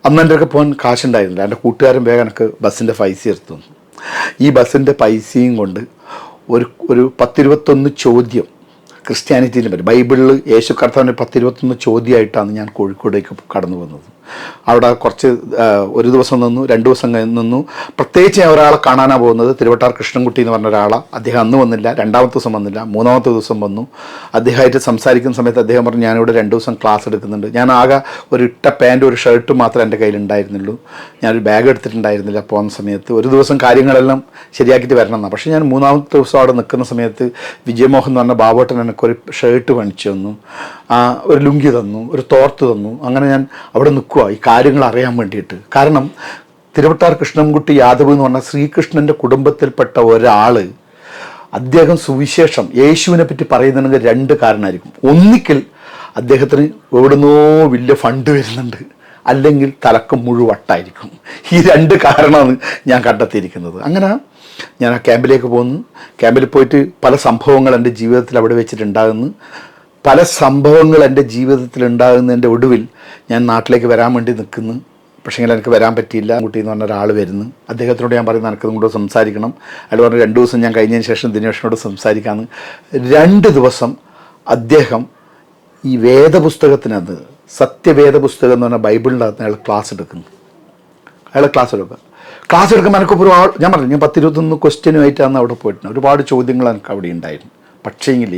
അന്ന് എൻ്റെ ഒക്കെ പോകാൻ കാശുണ്ടായിരുന്നില്ല. എൻ്റെ കൂട്ടുകാരൻ വേഗം എനിക്ക് ബസ്സിൻ്റെ പൈസ എടുത്തു. ഈ ബസ്സിൻ്റെ പൈസയും കൊണ്ട് ഒരു 10-21 ചോദ്യം ക്രിസ്ത്യാനിറ്റിനെ പറ്റി, ബൈബിളിൽ യേശു കർത്താവിൻ്റെ 10-21 ചോദ്യമായിട്ടാണ് ഞാൻ കോഴിക്കോടേക്ക് കടന്നു വന്നത്. അവിടെ ഒരു ദിവസം നിന്നു, 2 ദിവസം നിന്നു. പ്രത്യേകിച്ച് ഞാൻ ഒരാളെ കാണാനാണ് പോകുന്നത്, തിരുവട്ടാർ കൃഷ്ണൻകുട്ടി എന്ന് പറഞ്ഞ ഒരാളാണ്. അദ്ദേഹം അന്ന് വന്നില്ല, 2ാമത്തെ ദിവസം വന്നില്ല, 3ാമത്തെ ദിവസം വന്നു. അദ്ദേഹമായിട്ട് സംസാരിക്കുന്ന സമയത്ത് അദ്ദേഹം പറഞ്ഞു, ഞാനിവിടെ 2 ദിവസം ക്ലാസ് എടുക്കുന്നുണ്ട്. ഞാൻ ആകെ ഒരു ഇട്ട പാൻറ്റും ഒരു ഷർട്ടും മാത്രമേ എൻ്റെ കയ്യിലുണ്ടായിരുന്നുള്ളൂ. ഞാനൊരു ബാഗ് എടുത്തിട്ടുണ്ടായിരുന്നില്ല പോകുന്ന സമയത്ത്. ഒരു ദിവസം കാര്യങ്ങളെല്ലാം ശരിയാക്കിയിട്ട് വരണം എന്നാണ്. പക്ഷേ ഞാൻ 3ാമത്തെ ദിവസം അവിടെ നിൽക്കുന്ന സമയത്ത് വിജയമോഹൻ എന്ന് പറഞ്ഞ ബാബോട്ടൻ എനിക്കൊരു ഷർട്ട് മേടിച്ചു തന്നു, ഒരു ലുങ്കി തന്നു, ഒരു തോർത്ത് തന്നു. അങ്ങനെ ഞാൻ അവിടെ നിൽക്കുക ഈ കാര്യങ്ങൾ അറിയാൻ വേണ്ടിയിട്ട്. കാരണം തിരുവട്ടാർ കൃഷ്ണൻകുട്ടി യാദവ് എന്ന് പറഞ്ഞാൽ ശ്രീകൃഷ്ണൻ്റെ കുടുംബത്തിൽപ്പെട്ട ഒരാൾ, അദ്ദേഹം സുവിശേഷം യേശുവിനെ പറ്റി പറയുന്നുണ്ടെങ്കിൽ 2 കാരണമായിരിക്കും. ഒന്നിക്കൽ അദ്ദേഹത്തിന് എവിടുന്നോ വലിയ ഫണ്ട് വരുന്നുണ്ട്, അല്ലെങ്കിൽ തലക്കം മുഴുവട്ടായിരിക്കും. ഈ 2 കാരണമാണ് ഞാൻ കണ്ടെത്തിയിരിക്കുന്നത്. അങ്ങനെ ഞാൻ ആ ക്യാമ്പിലേക്ക് പോകുന്നു. ക്യാമ്പിൽ പോയിട്ട് പല സംഭവങ്ങൾ എൻ്റെ ജീവിതത്തിൽ അവിടെ വെച്ചിട്ടുണ്ടാകുന്നു. പല സംഭവങ്ങൾ എൻ്റെ ജീവിതത്തിൽ ഉണ്ടാകുന്നതിൻ്റെ ഒടുവിൽ ഞാൻ നാട്ടിലേക്ക് വരാൻ വേണ്ടി നിൽക്കുന്നു. പക്ഷേങ്കിൽ എനിക്ക് വരാൻ പറ്റിയില്ല. കുട്ടി എന്ന് പറഞ്ഞ ഒരാൾ വരുന്നു. അദ്ദേഹത്തിനോട് ഞാൻ പറയുന്നത് എനിക്കതും കൂടെ സംസാരിക്കണം. അയാൾ പറഞ്ഞു 2 ദിവസം ഞാൻ കഴിഞ്ഞതിന് ശേഷം ദിനേഷിനോട് സംസാരിക്കാമെന്ന്. 2 ദിവസം അദ്ദേഹം ഈ വേദപുസ്തകത്തിനകത്ത്, സത്യവേദ പുസ്തകം എന്ന് പറഞ്ഞാൽ ബൈബിളിനകത്ത് അയാൾ ക്ലാസ് എടുക്കുന്നു. ക്ലാസ് എടുക്കുമ്പോൾ എനിക്ക് ഞാൻ പറഞ്ഞു, ഞാൻ 10-21 ക്വസ്റ്റ്യനുമായിട്ടാണ് അവിടെ പോയിട്ടുണ്ട്. ഒരുപാട് ചോദ്യങ്ങൾ എനിക്ക് അവിടെ ഉണ്ടായിരുന്നു. പക്ഷേങ്കിൽ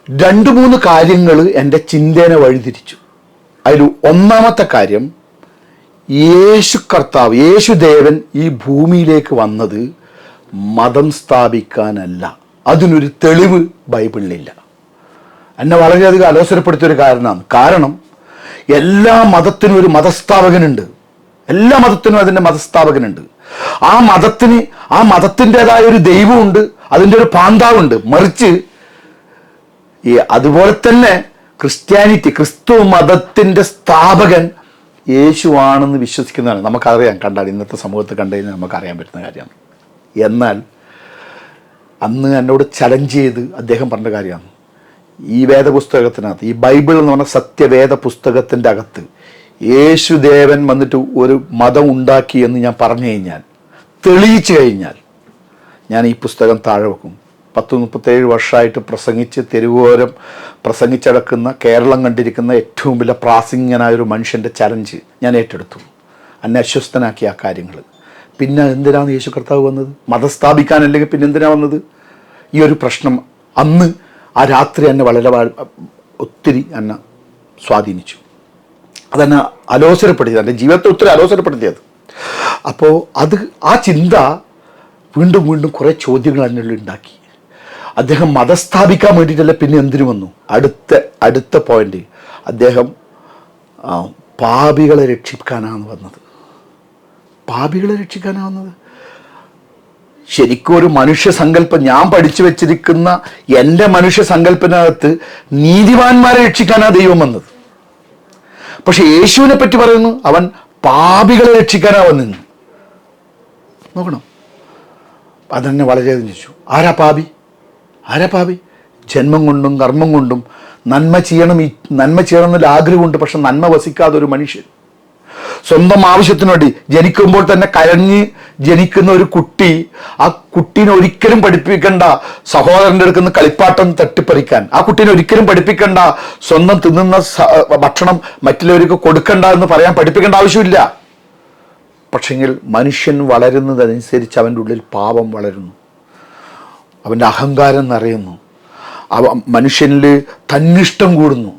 2-3 കാര്യങ്ങൾ എൻ്റെ ചിന്തേനെ വഴിതിരിച്ചു. അതിൽ ഒന്നാമത്തെ കാര്യം, യേശു കർത്താവ്, യേശുദേവൻ ഈ ഭൂമിയിലേക്ക് വന്നത് മതം സ്ഥാപിക്കാനല്ല. അതിനൊരു തെളിവ് ബൈബിളിലില്ല. എന്നെ വളരെയധികം അലോസരപ്പെടുത്തിയൊരു കാരണമാണ്. കാരണം എല്ലാ മതത്തിനും ഒരു മതസ്ഥാപകനുണ്ട്. എല്ലാ മതത്തിനും അതിൻ്റെ മതസ്ഥാപകനുണ്ട്. ആ മതത്തിൻ്റെതായ ഒരു ദൈവമുണ്ട്, അതിൻ്റെ ഒരു പാന്താവുണ്ട്. മറിച്ച് അതുപോലെ തന്നെ ക്രിസ്തു മതത്തിൻ്റെ സ്ഥാപകൻ യേശുവാണെന്ന് വിശ്വസിക്കുന്നതാണ്. നമുക്കറിയാം, കണ്ടാൽ ഇന്നത്തെ സമൂഹത്തിൽ കണ്ടു കഴിഞ്ഞാൽ നമുക്കറിയാൻ പറ്റുന്ന കാര്യമാണ്. എന്നാൽ അന്ന് എന്നോട് ചലഞ്ച് ചെയ്ത് അദ്ദേഹം പറഞ്ഞ കാര്യമാണ്, ഈ വേദപുസ്തകത്തിനകത്ത്, ഈ ബൈബിൾ എന്ന് പറഞ്ഞ സത്യവേദ പുസ്തകത്തിൻ്റെ അകത്ത് യേശുദേവൻ വന്നിട്ട് ഒരു മതം ഉണ്ടാക്കി എന്ന് ഞാൻ പറഞ്ഞു കഴിഞ്ഞാൽ, തെളിയിച്ചു കഴിഞ്ഞാൽ, ഞാൻ ഈ പുസ്തകം താഴെ വെക്കും. 37 വർഷമായിട്ട് പ്രസംഗിച്ച് തെരുവോരം പ്രസംഗിച്ചടക്കുന്ന, കേരളം കണ്ടിരിക്കുന്ന ഏറ്റവും വലിയ പ്രാസംഗികനായൊരു മനുഷ്യൻ്റെ ചലഞ്ച് ഞാൻ ഏറ്റെടുത്തു. എന്നെ അസ്വസ്ഥനാക്കിയ ആ കാര്യങ്ങൾ. പിന്നെ എന്തിനാണ് യേശു കർത്താവ് വന്നത്? മതം സ്ഥാപിക്കാനല്ലെങ്കിൽ പിന്നെ എന്തിനാണ് വന്നത്? ഈ ഒരു പ്രശ്നം അന്ന് ആ രാത്രി എന്നെ വളരെ ഒത്തിരി എന്നെ സ്വാധീനിച്ചു. അതെന്നെ അലോസരപ്പെടുത്തിയത്, എൻ്റെ ജീവിതത്തെ ഒത്തിരി അലോസരപ്പെടുത്തിയത്. അപ്പോൾ ആ ചിന്ത വീണ്ടും വീണ്ടും കുറേ ചോദ്യങ്ങൾ എന്നുള്ളിൽ ഉണ്ടാക്കി. അദ്ദേഹം മതം സ്ഥാപിക്കാൻ വേണ്ടിയിട്ടല്ല, പിന്നെ എന്തിനു വന്നു? അടുത്ത പോയിന്റ്, അദ്ദേഹം പാപികളെ രക്ഷിക്കാനാണ് വന്നത്. പാപികളെ രക്ഷിക്കാനാണ് വന്നത്. ശരിക്കും ഒരു മനുഷ്യ സങ്കല്പം, ഞാൻ പഠിച്ചു വെച്ചിരിക്കുന്ന എൻ്റെ മനുഷ്യ സങ്കല്പനകത്ത് നീതിമാന്മാരെ രക്ഷിക്കാനാണ് ദൈവം വന്നത്. പക്ഷെ യേശുവിനെ പറ്റി പറയുന്നു, അവൻ പാപികളെ രക്ഷിക്കാനാ വന്നു. നോക്കണം, അതെന്നെ വളരെയധികം ചോദിച്ചു. ആരാ പാപി? ജന്മം കൊണ്ടും കർമ്മം കൊണ്ടും നന്മ ചെയ്യണം എന്നുള്ള ആഗ്രഹമുണ്ട്, പക്ഷെ നന്മ വസിക്കാതെ ഒരു മനുഷ്യൻ, സ്വന്തം ആവശ്യത്തിനു വേണ്ടി ജനിക്കുമ്പോൾ തന്നെ കരഞ്ഞ് ജനിക്കുന്ന ഒരു കുട്ടി, ആ കുട്ടീനെ ഒരിക്കലും പഠിപ്പിക്കേണ്ട സഹോദരൻ്റെ അടുക്കുന്ന കളിപ്പാട്ടം തട്ടിപ്പറിക്കാൻ, ആ കുട്ടീനെ ഒരിക്കലും പഠിപ്പിക്കേണ്ട സ്വന്തം തിന്നുന്ന ഭക്ഷണം മറ്റുള്ളവർക്ക് കൊടുക്കണ്ട എന്ന് പറയാൻ പഠിപ്പിക്കേണ്ട ആവശ്യമില്ല. പക്ഷെങ്കിൽ മനുഷ്യൻ വളരുന്നതനുസരിച്ച് അവൻ്റെ ഉള്ളിൽ പാപം വളരുന്നു, അവൻ്റെ അഹങ്കാരം നിറയുന്നു, മനുഷ്യനിൽ തന്നിഷ്ടം കൂടുന്നു,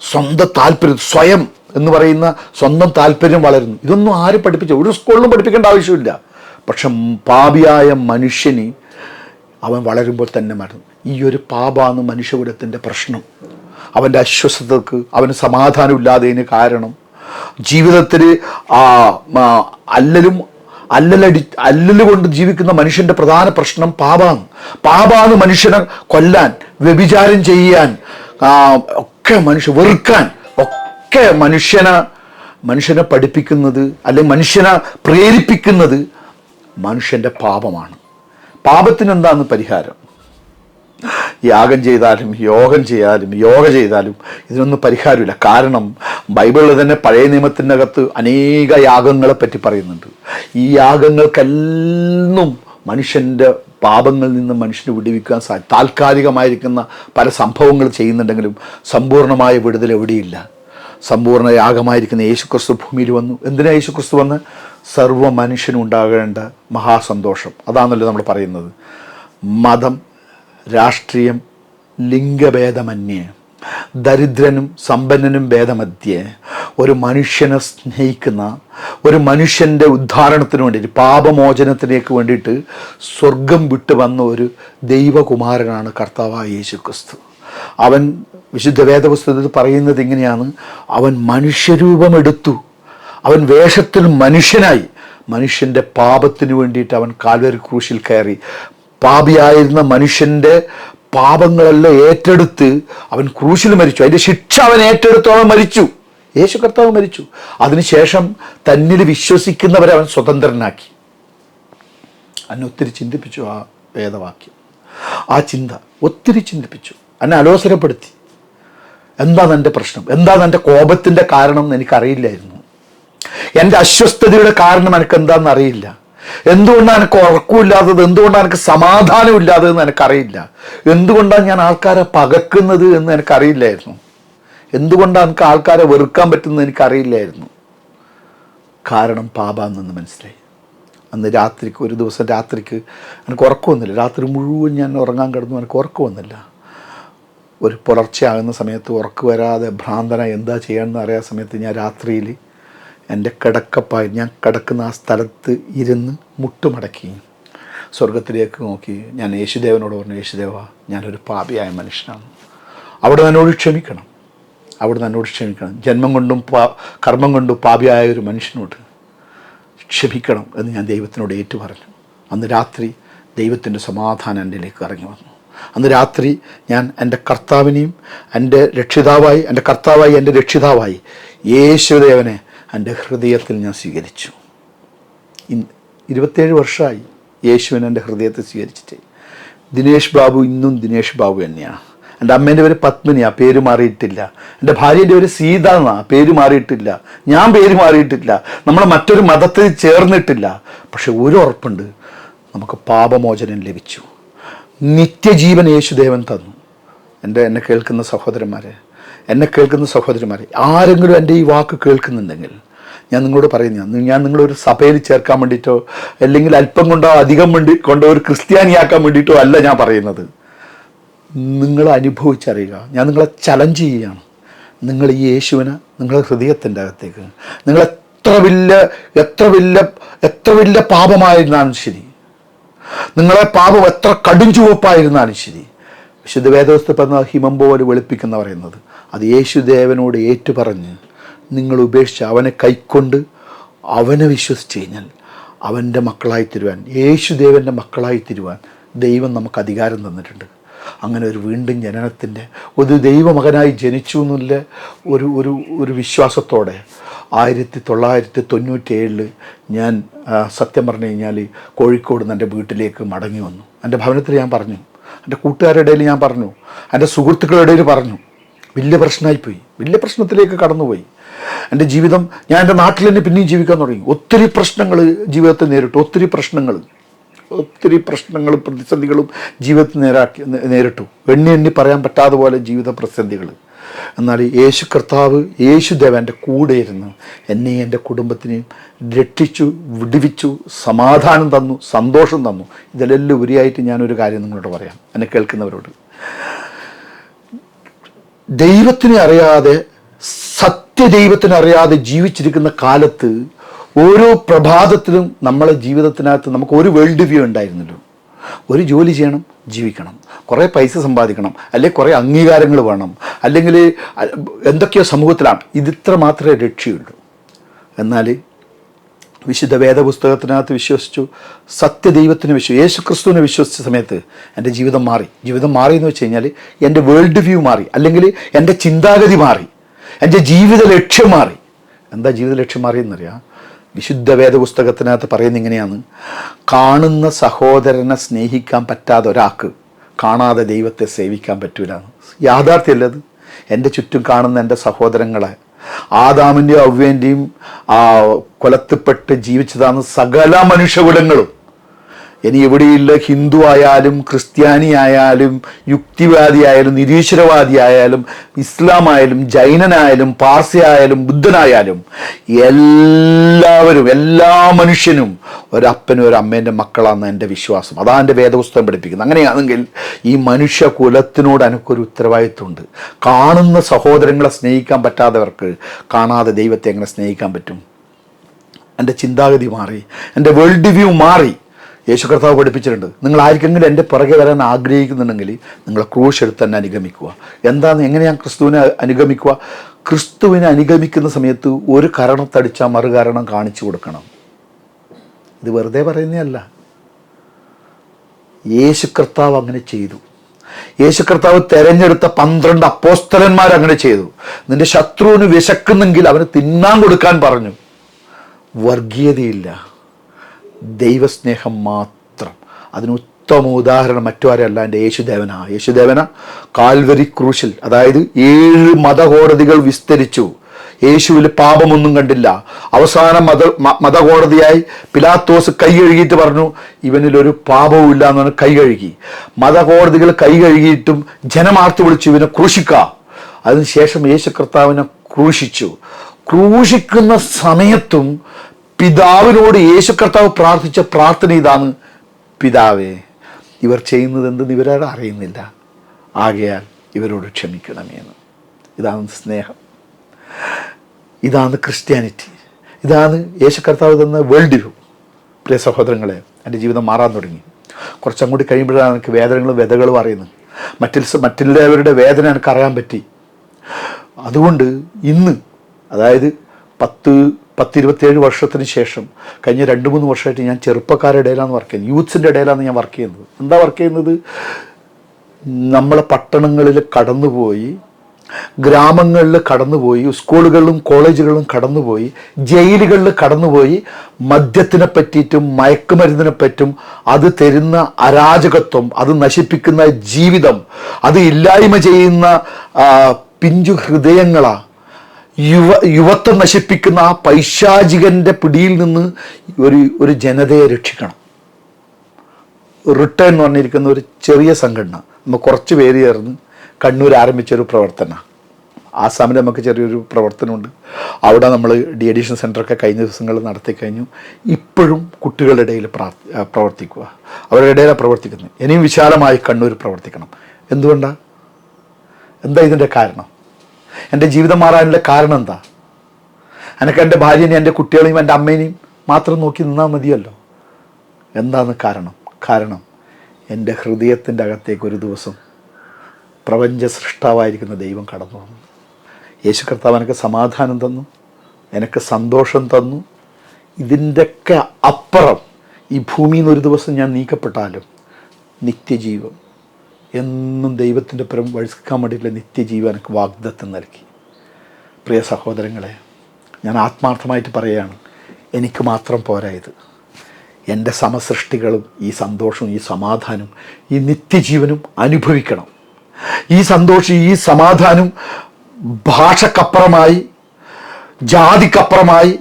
സ്വന്തം താല്പര്യം, സ്വയം എന്ന് പറയുന്ന സ്വന്തം താല്പര്യം വളരുന്നു. ഇതൊന്നും ആരും ഒരു സ്കൂളിലും പഠിപ്പിക്കേണ്ട ആവശ്യമില്ല. പക്ഷെ പാപിയായ മനുഷ്യന് അവൻ വളരുമ്പോൾ തന്നെ മറന്നു. ഈ ഒരു പാപമാണ് മനുഷ്യകുലത്തിൻ്റെ പ്രശ്നം. അവൻ്റെ അസ്വസ്ഥതക്ക്, അവന് സമാധാനമില്ലാത്തതിന് കാരണം ജീവിതത്തിൽ അല്ലല് കൊണ്ട് ജീവിക്കുന്ന മനുഷ്യൻ്റെ പ്രധാന പ്രശ്നം പാപാണ്. മനുഷ്യനെ കൊല്ലാൻ, വ്യഭിചാരം ചെയ്യാൻ, ഒക്കെ വെറുക്കാൻ ഒക്കെ മനുഷ്യനെ പഠിപ്പിക്കുന്നത്, അല്ലെങ്കിൽ മനുഷ്യനെ പ്രേരിപ്പിക്കുന്നത് മനുഷ്യൻ്റെ പാപമാണ്. പാപത്തിന് എന്താണ് പരിഹാരം? യാഗം ചെയ്താലും യോഗ ചെയ്താലും ഇതിനൊന്നും പരിഹാരമില്ല. കാരണം ബൈബിളിൽ തന്നെ പഴയ നിയമത്തിനകത്ത് അനേക യാഗങ്ങളെ പറ്റി പറയുന്നുണ്ട്. ഈ യാഗങ്ങൾക്കെല്ലാം മനുഷ്യൻ്റെ പാപങ്ങളിൽ നിന്ന് മനുഷ്യനെ വിടുവിക്കാൻ താൽക്കാലികമായിരിക്കുന്ന പല സംഭവങ്ങൾ ചെയ്യുന്നുണ്ടെങ്കിലും സമ്പൂർണ്ണമായ വിടുതൽ എവിടെയില്ല. സമ്പൂർണ്ണ യാഗമായിരിക്കുന്ന യേശുക്രിസ്തു ഭൂമിയിൽ വന്നു. എന്തിനാണ് യേശുക്രിസ്തു വന്ന്? സർവ്വ മനുഷ്യനും ഉണ്ടാകേണ്ട മഹാസന്തോഷം. അതാണല്ലോ നമ്മൾ പറയുന്നത്. മതം, രാഷ്ട്രീയം, ലിംഗഭേദമന്യേ, ദരിദ്രനും സമ്പന്നനും ഭേദമധ്യേ ഒരു മനുഷ്യനെ സ്നേഹിക്കുന്ന, ഒരു മനുഷ്യൻ്റെ ഉദ്ധാരണത്തിന് വേണ്ടിയിട്ട്, പാപമോചനത്തിലേക്ക് വേണ്ടിയിട്ട് സ്വർഗം വിട്ടു വന്ന ഒരു ദൈവകുമാരനാണ് കർത്താവായ യേശുക്രിസ്തു. അവൻ വിശുദ്ധ വേദപുസ്തകത്തിൽ പറയുന്നത് ഇങ്ങനെയാണ്: അവൻ മനുഷ്യരൂപമെടുത്തു, അവൻ വേഷത്തിൽ മനുഷ്യനായി, മനുഷ്യൻ്റെ പാപത്തിന് വേണ്ടിയിട്ട് അവൻ കാൽവരി ക്രൂശിൽ കയറി. പാപിയായിരുന്ന മനുഷ്യൻ്റെ പാപങ്ങളെല്ലാം ഏറ്റെടുത്ത് അവൻ ക്രൂശിൽ മരിച്ചു. അതിൻ്റെ ശിക്ഷ അവൻ ഏറ്റെടുത്തു, അവൻ മരിച്ചു. യേശു കർത്താവ് മരിച്ചു. അതിനുശേഷം തന്നിൽ വിശ്വസിക്കുന്നവരെ അവൻ സ്വതന്ത്രനാക്കി. എന്നെ ഒത്തിരി ചിന്തിപ്പിച്ചു ആ വേദവാക്യം. ആ ചിന്ത ഒത്തിരി ചിന്തിപ്പിച്ചു, എന്നെ അലോസരപ്പെടുത്തി. എന്താണ് എൻ്റെ പ്രശ്നം? എന്താണ് എൻ്റെ കോപത്തിൻ്റെ കാരണം എന്ന് എനിക്കറിയില്ലായിരുന്നു. എൻ്റെ അസ്വസ്ഥതയുടെ കാരണം എനിക്ക് എന്താണെന്ന് അറിയില്ല. എന്തുകൊണ്ടാണ് എനിക്ക് ഉറക്കമില്ലാത്തത്, എന്തുകൊണ്ടാണ് എനിക്ക് സമാധാനമില്ലാത്തതെന്ന് എനിക്കറിയില്ല. എന്തുകൊണ്ടാണ് ഞാൻ ആൾക്കാരെ പകക്കുന്നത് എന്ന് എനിക്കറിയില്ലായിരുന്നു. എന്തുകൊണ്ടാണ് എനിക്ക് ആൾക്കാരെ വെറുക്കാൻ പറ്റുന്നത് എനിക്കറിയില്ലായിരുന്നു. കാരണം പാപമെന്ന് മനസ്സിലായി. അന്ന് രാത്രിക്ക്, ഒരു ദിവസം രാത്രിക്ക് എനിക്ക് ഉറക്കം വന്നില്ല. രാത്രി മുഴുവൻ ഞാൻ ഉറങ്ങാൻ കിടന്നു, എനിക്ക് ഉറക്കം വന്നില്ല. ഒരു പുലർച്ചയാകുന്ന സമയത്ത് ഉറക്കം വരാതെ ഭ്രാന്തനായി എന്താ ചെയ്യാമെന്ന് അറിയാത്ത സമയത്ത് ഞാൻ രാത്രിയിൽ എൻ്റെ കിടക്കപ്പായി, ഞാൻ കിടക്കുന്ന ആ സ്ഥലത്ത് ഇരുന്ന് മുട്ടുമടക്കി സ്വർഗത്തിലേക്ക് നോക്കി ഞാൻ യേശുദേവനോട് പറഞ്ഞു: യേശുദേവ, ഞാനൊരു പാപിയായ മനുഷ്യനാണ്, അവിടെ എന്നോട് ക്ഷമിക്കണം. ജന്മം കൊണ്ടും കർമ്മം കൊണ്ടും പാപിയായ ഒരു മനുഷ്യനോട് ക്ഷമിക്കണം എന്ന് ഞാൻ ദൈവത്തിനോട് ഏറ്റു പറഞ്ഞു. അന്ന് രാത്രി ദൈവത്തിൻ്റെ സമാധാനം എൻ്റെലേക്ക് ഇറങ്ങി വന്നു. അന്ന് രാത്രി ഞാൻ എൻ്റെ കർത്താവിനെയും എൻ്റെ രക്ഷിതാവായി എൻ്റെ രക്ഷിതാവായി യേശുദേവനെ എൻ്റെ ഹൃദയത്തിൽ ഞാൻ സ്വീകരിച്ചു. 27 വർഷമായി യേശുവിനെ എൻ്റെ ഹൃദയത്തിൽ സ്വീകരിച്ചിട്ട്. ദിനേഷ് ബാബു ഇന്നും ദിനേഷ് ബാബു തന്നെയാണ്. എൻ്റെ അമ്മേൻ്റെ പേര് പത്മിനിയാണ്, പേര് മാറിയിട്ടില്ല. എൻ്റെ ഭാര്യേൻ്റെ പേര് സീത എന്നാണ്, പേര് മാറിയിട്ടില്ല. ഞാൻ പേര് മാറിയിട്ടില്ല. നമ്മൾ മറ്റൊരു മതത്തിൽ ചേർന്നിട്ടില്ല. പക്ഷെ ഒരു ഉറപ്പുണ്ട്, നമുക്ക് പാപമോചനം ലഭിച്ചു. നിത്യജീവൻ യേശുദേവൻ തന്നു. എന്നെ കേൾക്കുന്ന സഹോദരന്മാരെ, ആരെങ്കിലും എൻ്റെ ഈ വാക്ക് കേൾക്കുന്നുണ്ടെങ്കിൽ ഞാൻ നിങ്ങളോട് പറയുന്ന, ഞാൻ നിങ്ങളൊരു സഭയിൽ ചേർക്കാൻ വേണ്ടിയിട്ടോ അല്ലെങ്കിൽ അല്പം കൊണ്ടോ അധികം കൊണ്ടോ ഒരു ക്രിസ്ത്യാനിയാക്കാൻ വേണ്ടിയിട്ടോ അല്ല ഞാൻ പറയുന്നത്. നിങ്ങൾ അനുഭവിച്ചറിയുക. ഞാൻ നിങ്ങളെ ചലഞ്ച് ചെയ്യുകയാണ്. നിങ്ങൾ ഈ യേശുവിനെ നിങ്ങളുടെ ഹൃദയത്തിൻ്റെ അകത്തേക്ക്, നിങ്ങൾ എത്ര വലിയ പാപമായിരുന്നാലും ശരി, നിങ്ങളെ പാപം എത്ര കടും ചുവപ്പായിരുന്നാലും ശരി, വിശുദ്ധ വേദപുസ്തകത്തിൽ പറഞ്ഞ ഹിമം പോലെ വെളുപ്പിക്കുന്ന പറയുന്നത്, അത് യേശുദേവനോട് ഏറ്റുപറഞ്ഞ് നിങ്ങൾ ഉപേക്ഷിച്ച് അവനെ കൈക്കൊണ്ട് അവനെ വിശ്വസിച്ച് കഴിഞ്ഞാൽ അവൻ്റെ മക്കളായി തീരുവാൻ, യേശുദേവൻ്റെ മക്കളായി തീരുവാൻ ദൈവം നമുക്ക് അധികാരം തന്നിട്ടുണ്ട്. അങ്ങനെ ഒരു വീണ്ടും ജനനത്തിൻ്റെ ഒരു ദൈവമകനായി ജനിച്ചു എന്നുള്ള ഒരു വിശ്വാസത്തോടെ 1997 ഞാൻ സത്യം പറഞ്ഞു കഴിഞ്ഞാൽ കോഴിക്കോട് നിന്ന് എൻ്റെ വീട്ടിലേക്ക് മടങ്ങി വന്നു. എൻ്റെ ഭവനത്തിൽ ഞാൻ പറഞ്ഞു, എൻ്റെ കൂട്ടുകാരുടെ ഇടയിൽ ഞാൻ പറഞ്ഞു, എൻ്റെ സുഹൃത്തുക്കളുടെ ഇടയിൽ പറഞ്ഞു. വലിയ പ്രശ്നമായിപ്പോയി, വലിയ പ്രശ്നത്തിലേക്ക് കടന്നുപോയി എൻ്റെ ജീവിതം. ഞാൻ എൻ്റെ നാട്ടിൽ തന്നെ പിന്നെയും ജീവിക്കാൻ തുടങ്ങി. ഒത്തിരി പ്രശ്നങ്ങൾ ജീവിതത്തിൽ നേരിട്ടു, ഒത്തിരി പ്രശ്നങ്ങളും പ്രതിസന്ധികളും ജീവിതത്തിൽ നേരിട്ടു. എണ്ണി പറയാൻ പറ്റാതെ പോലെ ജീവിത പ്രതിസന്ധികൾ. എന്നാൽ യേശു കർത്താവ്, യേശുദേവൻ്റെ കൂടെ ഇരുന്ന് എന്നെയും എൻ്റെ കുടുംബത്തിനെയും രക്ഷിച്ചു, വിടുവിച്ചു, സമാധാനം തന്നു, സന്തോഷം തന്നു. ഇതിലെല്ലാം ഉപരിയായിട്ട് ഞാനൊരു കാര്യം നിങ്ങളോട് പറയാം, എന്നെ കേൾക്കുന്നവരോട്. ദൈവത്തിനെ അറിയാതെ, സത്യദൈവത്തിനെ അറിയാതെ ജീവിച്ചിരിക്കുന്ന കാലത്ത് ഓരോ പ്രഭാതത്തിലും നമ്മളെ ജീവിതത്തിനകത്ത് നമുക്ക് ഒരു വേൾഡ് വ്യൂ ഉണ്ടായിരുന്നല്ലോ. ഒരു ജോലി ചെയ്യണം, ജീവിക്കണം, കുറേ പൈസ സമ്പാദിക്കണം, അല്ലെങ്കിൽ കുറേ അംഗീകാരങ്ങൾ വേണം, അല്ലെങ്കിൽ എന്തൊക്കെയോ സമൂഹത്തിലാണ്. ഇതിത്ര മാത്രമേ രക്ഷയുള്ളൂ. എന്നാൽ വിശുദ്ധ വേദപുസ്തകത്തിനകത്ത് വിശ്വസിച്ചു, സത്യദൈവത്തിന് യേശു ക്രിസ്തുവിനെ വിശ്വസിച്ച സമയത്ത് എൻ്റെ ജീവിതം മാറി. ജീവിതം മാറി എന്ന് വെച്ച് കഴിഞ്ഞാൽ എൻ്റെ വേൾഡ് വ്യൂ മാറി, അല്ലെങ്കിൽ എൻ്റെ ചിന്താഗതി മാറി, എൻ്റെ ജീവിത ലക്ഷ്യം മാറി. എന്താ ജീവിത ലക്ഷ്യം മാറിയെന്നറിയാം? വിശുദ്ധ വേദപുസ്തകത്തിനകത്ത് പറയുന്നത് ഇങ്ങനെയാണ്: കാണുന്ന സഹോദരനെ സ്നേഹിക്കാൻ പറ്റാതെ ഒരാൾക്ക് കാണാതെ ദൈവത്തെ സേവിക്കാൻ പറ്റൂല. യാഥാർത്ഥ്യമല്ലത്? എൻ്റെ ചുറ്റും കാണുന്ന എൻ്റെ സഹോദരങ്ങളെ, ആദാമിൻ്റെയും ഹവ്വേൻ്റെയും കൊലത്തിൽപ്പെട്ട് ജീവിച്ചതാണ് സകല മനുഷ്യകുലങ്ങളും. ഇനി എവിടെയില്ല, ഹിന്ദു ആയാലും ക്രിസ്ത്യാനി ആയാലും യുക്തിവാദി ആയാലും നിരീശ്വരവാദി ആയാലും ഇസ്ലാം ആയാലും ജൈനനായാലും പാർസി ആയാലും ബുദ്ധനായാലും എല്ലാവരും, എല്ലാ മനുഷ്യനും ഒരപ്പനും ഒരു അമ്മേൻ്റെ മക്കളാണെന്ന് എൻ്റെ വിശ്വാസം. അതാണ് എൻ്റെ വേദപുസ്തകം പഠിപ്പിക്കുന്നത്. അങ്ങനെയാണെങ്കിൽ ഈ മനുഷ്യ കുലത്തിനോട് എനിക്കൊരു ഉത്തരവാദിത്വമുണ്ട്. കാണുന്ന സഹോദരങ്ങളെ സ്നേഹിക്കാൻ പറ്റാത്തവർക്ക് കാണാതെ ദൈവത്തെ എങ്ങനെ സ്നേഹിക്കാൻ പറ്റും? എൻ്റെ ചിന്താഗതി മാറി, എൻ്റെ വേൾഡ് വ്യൂ മാറി. യേശു കർത്താവ് പഠിപ്പിച്ചിട്ടുണ്ട്, നിങ്ങൾ ആർക്കെങ്കിലും എൻ്റെ പുറകെ വരാൻ ആഗ്രഹിക്കുന്നുണ്ടെങ്കിൽ നിങ്ങൾ ക്രൂശ് എടുത്ത് തന്നെ അനുഗമിക്കുക. എങ്ങനെയാണ് ക്രിസ്തുവിനെ അനുഗമിക്കുക? ക്രിസ്തുവിനെ അനുഗമിക്കുന്ന സമയത്ത് ഒരു കരണത്തടിച്ചാൽ മറുകാരണം കാണിച്ചു കൊടുക്കണം. ഇത് വെറുതെ പറയുന്നതല്ല. യേശു കർത്താവ് അങ്ങനെ ചെയ്തു. യേശു കർത്താവ് തെരഞ്ഞെടുത്ത 12 അപ്പോസ്തലന്മാർ അങ്ങനെ ചെയ്തു. നിന്റെ ശത്രുവിന് വിശക്കുന്നെങ്കിൽ അവന് തിന്നാൻ കൊടുക്കാൻ പറഞ്ഞു. വർഗീയതയില്ല, ദൈവസ്നേഹം മാത്രം. അതിന് ഉത്തമ ഉദാഹരണം മറ്റുമാരല്ല, എൻ്റെ യേശുദേവന കാൽവരി ക്രൂശിൽ, അതായത് 7 മതകോടതികൾ വിസ്തരിച്ചു. യേശുവിൽ പാപമൊന്നും കണ്ടില്ല. അവസാനം മതകോടതിയായി പിലാത്തോസ് കൈ കഴുകിയിട്ട് പറഞ്ഞു, ഇവനിലൊരു പാപവും ഇല്ല എന്ന് പറഞ്ഞ് കൈ കഴുകി. മതകോടതികൾ കൈ കഴുകിയിട്ടും ജനമാർത്ത് വിളിച്ചു, ഇവനെ ക്രൂശിക്കാം. അതിനുശേഷം യേശു കർത്താവിനെ ക്രൂശിച്ചു. ക്രൂശിക്കുന്ന സമയത്തും പിതാവിനോട് യേശു കർത്താവ് പ്രാർത്ഥിച്ച പ്രാർത്ഥന ഇതാണ്: പിതാവേ, ഇവർ ചെയ്യുന്നത് എന്തെന്ന് ഇവരാരും അറിയുന്നില്ല, ആകയാൽ ഇവരോട് ക്ഷമിക്കണമേന്ന്. ഇതാണ് സ്നേഹം, ഇതാണ് ക്രിസ്ത്യാനിറ്റി, ഇതാണ് യേശു കർത്താവ് തന്ന വേൾഡ് വ്യൂ. പ്രിയ സഹോദരങ്ങളെ, എൻ്റെ ജീവിതം മാറാൻ തുടങ്ങി. കുറച്ചങ്ങോട്ട് കഴിയുമ്പോഴാണ് എനിക്ക് വേദനകളും വ്യതകളും അറിയുന്നത്. മറ്റുള്ളവരുടെ വേദന എനിക്ക് അറിയാൻ പറ്റി. അതുകൊണ്ട് ഇന്ന്, അതായത് 10-27 വർഷത്തിന് ശേഷം കഴിഞ്ഞ 2-3 വർഷമായിട്ട് ഞാൻ ചെറുപ്പക്കാരുടെ ഇടയിലാണ് വർക്ക് ചെയ്യുന്നത്, യൂത്ത്സിൻ്റെ ഇടയിലാണ് ഞാൻ വർക്ക് ചെയ്യുന്നത്. എന്താ വർക്ക് ചെയ്യുന്നത്? നമ്മളെ പട്ടണങ്ങളിൽ കടന്നുപോയി, ഗ്രാമങ്ങളിൽ കടന്നുപോയി, സ്കൂളുകളിലും കോളേജുകളിലും കടന്നുപോയി, ജയിലുകളിൽ കടന്നുപോയി, മദ്യത്തിനെ പറ്റിയിട്ടും മയക്കുമരുന്നിനെ പറ്റും, അത് തരുന്ന അരാജകത്വം, അത് നശിപ്പിക്കുന്ന ജീവിതം, അത് ഇല്ലായ്മ ചെയ്യുന്ന പിഞ്ചു ഹൃദയങ്ങളാ, യുവത്വം നശിപ്പിക്കുന്ന ആ പൈശാചികൻ്റെ പിടിയിൽ നിന്ന് ഒരു ജനതയെ രക്ഷിക്കണം. റിട്ടേൺ എന്ന് പറഞ്ഞിരിക്കുന്ന ഒരു ചെറിയ സംഘടന, നമ്മൾ കുറച്ച് പേര് ചേർന്ന് കണ്ണൂർ ആരംഭിച്ചൊരു പ്രവർത്തനമാണ്. ആസാമിൽ നമുക്ക് ചെറിയൊരു പ്രവർത്തനമുണ്ട്. അവിടെ നമ്മൾ ഡി അഡിഷൻ സെൻ്ററൊക്കെ കഴിഞ്ഞ ദിവസങ്ങളിൽ നടത്തി കഴിഞ്ഞു. ഇപ്പോഴും കുട്ടികളുടെ ഇടയിൽ പ്രവർത്തിക്കുക, അവരുടെ ഇടയിലാണ് പ്രവർത്തിക്കുന്നത്. ഇനിയും വിശാലമായി കണ്ണൂർ പ്രവർത്തിക്കണം. എന്തുകൊണ്ടാണ്? എന്താ ഇതിൻ്റെ കാരണം? എൻ്റെ ജീവിതം മാറാനുള്ള കാരണം എന്താ? എനിക്ക് എൻ്റെ ഭാര്യനെയും എൻ്റെ കുട്ടികളെയും എൻ്റെ അമ്മേനെയും മാത്രം നോക്കി നിന്നാൽ മതിയല്ലോ. എന്താണ് കാരണം എൻ്റെ ഹൃദയത്തിൻ്റെ അകത്തേക്ക് ഒരു ദിവസം പ്രപഞ്ച സൃഷ്ടാവായിരിക്കുന്ന ദൈവം കടന്നു വന്നു. യേശു കർത്താവ് എനിക്ക് സമാധാനം തന്നു, എനിക്ക് സന്തോഷം തന്നു. ഇതിൻ്റെയൊക്കെ അപ്പുറം ഈ ഭൂമിയിൽ നിന്ന് ഒരു ദിവസം ഞാൻ നീക്കപ്പെട്ടാലും നിത്യജീവൻ, എന്നും ദൈവത്തിൻ്റെ പുറം വഴിക്കാൻ വേണ്ടിയിട്ടുള്ള നിത്യജീവൻ എനിക്ക് വാഗ്ദത്തം നൽകി. പ്രിയ സഹോദരങ്ങളെ, ഞാൻ ആത്മാർത്ഥമായിട്ട് പറയുകയാണ്, എനിക്ക് മാത്രം പോരാ ഇത്. എൻ്റെ സമസൃഷ്ടികളും ഈ സന്തോഷവും ഈ സമാധാനവും ഈ നിത്യജീവനും അനുഭവിക്കണം. ഈ സന്തോഷം ഈ സമാധാനം ഭാഷക്കപ്പുറമായി, ജാതിക്കപ്പുറമായി,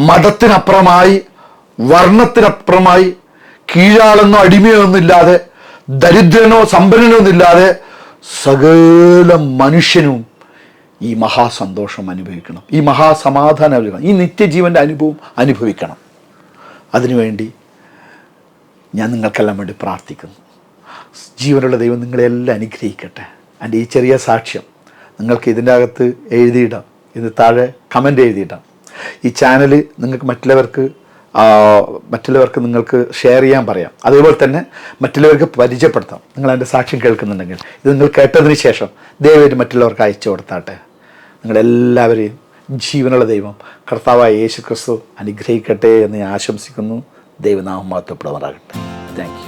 മതത്തിനപ്പുറമായി, വർണ്ണത്തിനപ്പുറമായി, കീഴാളെന്നോ അടിമയോ ഒന്നുമില്ലാതെ, ദരിദ്രനോ സമ്പന്നനോ ഒന്നുമില്ലാതെ സകല മനുഷ്യനും ഈ മഹാസന്തോഷം അനുഭവിക്കണം, ഈ മഹാസമാധാനം അനുഭവിക്കണം, ഈ നിത്യജീവൻ്റെ അനുഭവം അനുഭവിക്കണം. അതിനുവേണ്ടി ഞാൻ നിങ്ങൾക്കെല്ലാം വേണ്ടി പ്രാർത്ഥിക്കുന്നു. ജീവനുള്ള ദൈവം നിങ്ങളെല്ലാം അനുഗ്രഹിക്കട്ടെ. എൻ്റെ ഈ ചെറിയ സാക്ഷ്യം നിങ്ങൾക്ക് ഇതിൻ്റെ അകത്ത് എഴുതിയിടാം, ഇത് താഴെ കമൻ്റ് എഴുതിയിടാം. ഈ ചാനൽ നിങ്ങൾക്ക് മറ്റുള്ളവർക്ക് നിങ്ങൾക്ക് ഷെയർ ചെയ്യാൻ പറയാം. അതേപോലെ തന്നെ മറ്റുള്ളവർക്ക് പരിചയപ്പെടുത്താം. നിങ്ങൾ എൻ്റെ സാക്ഷ്യം കേൾക്കുന്നുണ്ടെങ്കിൽ ഇത് നിങ്ങൾ കേട്ടതിന് ശേഷം ദയവായിട്ട് മറ്റുള്ളവർക്ക് അയച്ചു കൊടുത്താട്ടെ. നിങ്ങളെല്ലാവരെയും ജീവനുള്ള ദൈവം കർത്താവായ യേശു ക്രിസ്തു അനുഗ്രഹിക്കട്ടെ എന്ന് ഞാൻ ആശംസിക്കുന്നു. ദൈവനാമം മഹത്വപ്പെടുമാറാകട്ടെ. Thank you.